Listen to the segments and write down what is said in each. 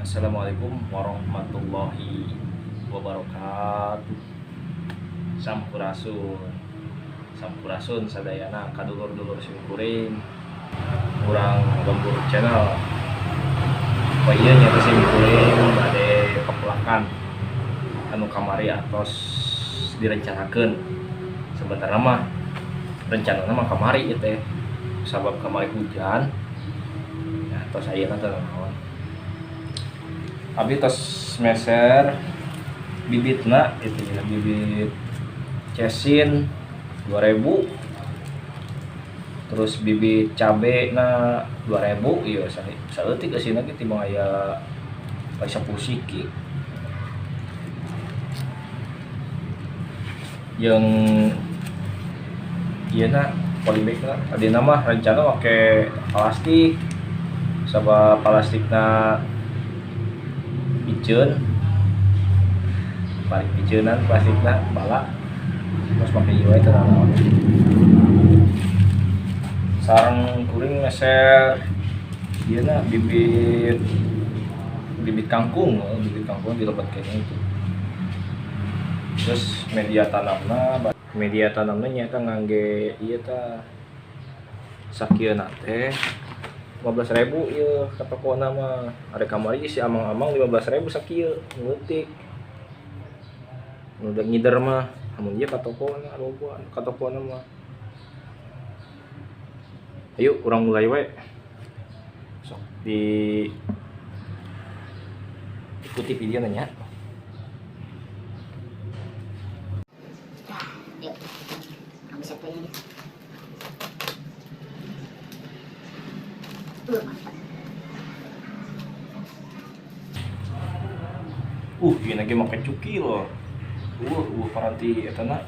Assalamualaikum warahmatullahi wabarakatuh. Sampurasun sadayana kadulur-dulur simkuring kurang lembur channel. Ieu nya teh simkuring bade pepelakan anu kamari atos direncanakeun. Sebenarnya mah rencanana mah kamari ieu teh sabab kamari hujan. Nah, tos ayeuna teh naon. Abi tos meser bibitna itu ya, bibit cesin 2000, terus bibit cabe na 2000. Iya saeutik eusina ge timbang aya 10 siki yang ieu na polybag na adina mah rencana make plastik sabab plastikna piceun balik piceunan plastikna bala terus pakai ieu teh naon sareng kuring meser ieu na bibit kangkung dilebet kayaknya itu. Terus media tanamna nyata ngangge ieu tah sakieuna teh 15.000 ieu ka tokona mah. Ada kamari si amang-amang 15.000 sakieu ngeutik. Nu udah ngider mah amun ieu ka tokona loba ka tokona mah. Ayo urang mulai we. Sok di ikuti video nya. Yuk, kami set ini. Ieu lagi make cuki loh. Paranti eta na.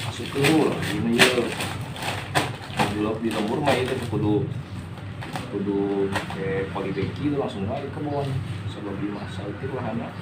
Masuk dulu lah, ini ya. Bulog di lembur mah itu kudu pakai polybag itu langsung aja ke kebun sebelum dimasak itu lah anak.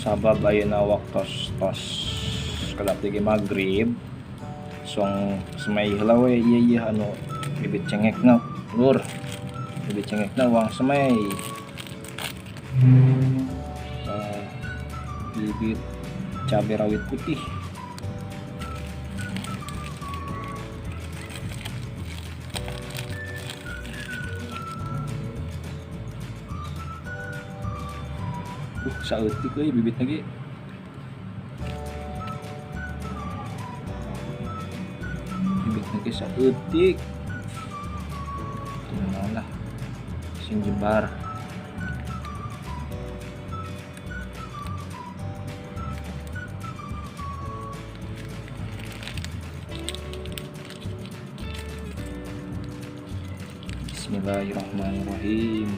Sabab ayeuna waktos tos kadap lagi magrib song semai heula we ieu anu bibit cengekna lur, bibit cengekna uang semai bibit cabai rawit putih saeutik euy bibit lagi. Bibit lagi saeutik. Tinalah sing jebar. Bismillahirrahmanirrahim.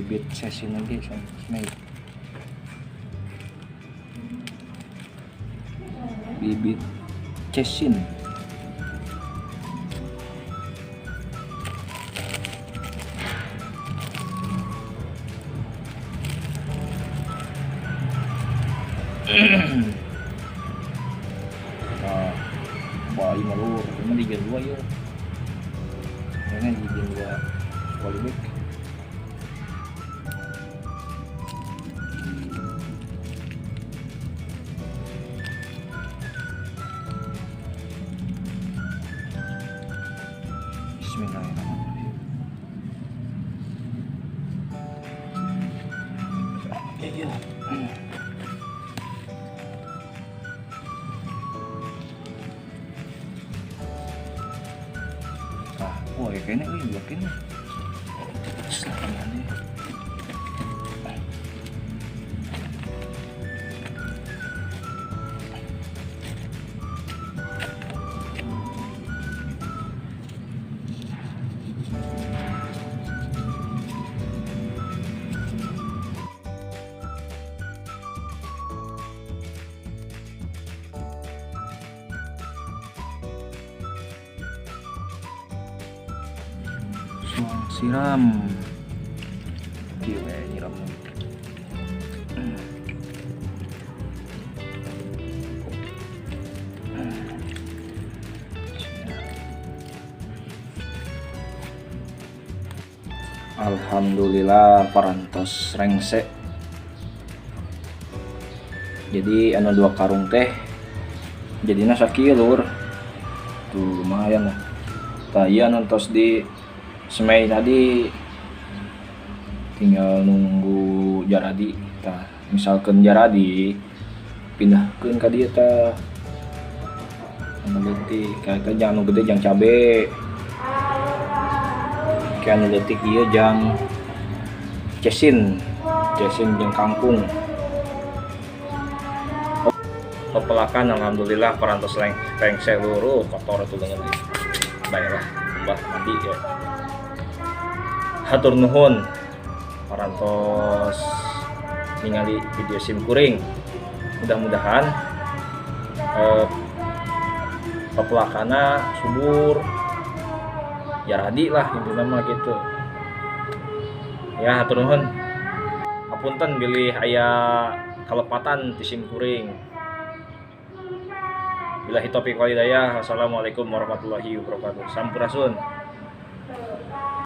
bibit sesin lagi Smay. Bibit cesin. Nah, bayi malur, cuma di dua yuk. Ini di dua polybag. Bismillahirrahmanirrahim. Iya. Oh, kayaknya ini blockin nih. Selatan nih. Suang siram. Gila nyiram. Alhamdulillah parantos rengsek. Jadi anu 2 karung teh jadinya sakieu lur. Tuh lumayan lah. Tah ieu nontos di Semai tadi tinggal nunggu jaradi. Tah misalkan jaradi pindahkeun ka dieu tah. Anu leutik kayak jangan nu gede jang cabe. Kayak anu leutik ieu jang cesin jeung kangkung. Pepelakan alhamdulillah parantos rengsek luru kotor tuh dengan daerah mbah mandi ya. Hatur nuhun parantos ningali video sim kuring. Mudah-mudahan pepelakana subur jaradi lah intinya mah gitu ya. Hatur nuhun, hapunten bilih aya kalepatan ti sim kuring. Billahi taufiq wal hidayah. Wassalamualaikum warahmatullahi wabarakatuh. Sampurasun.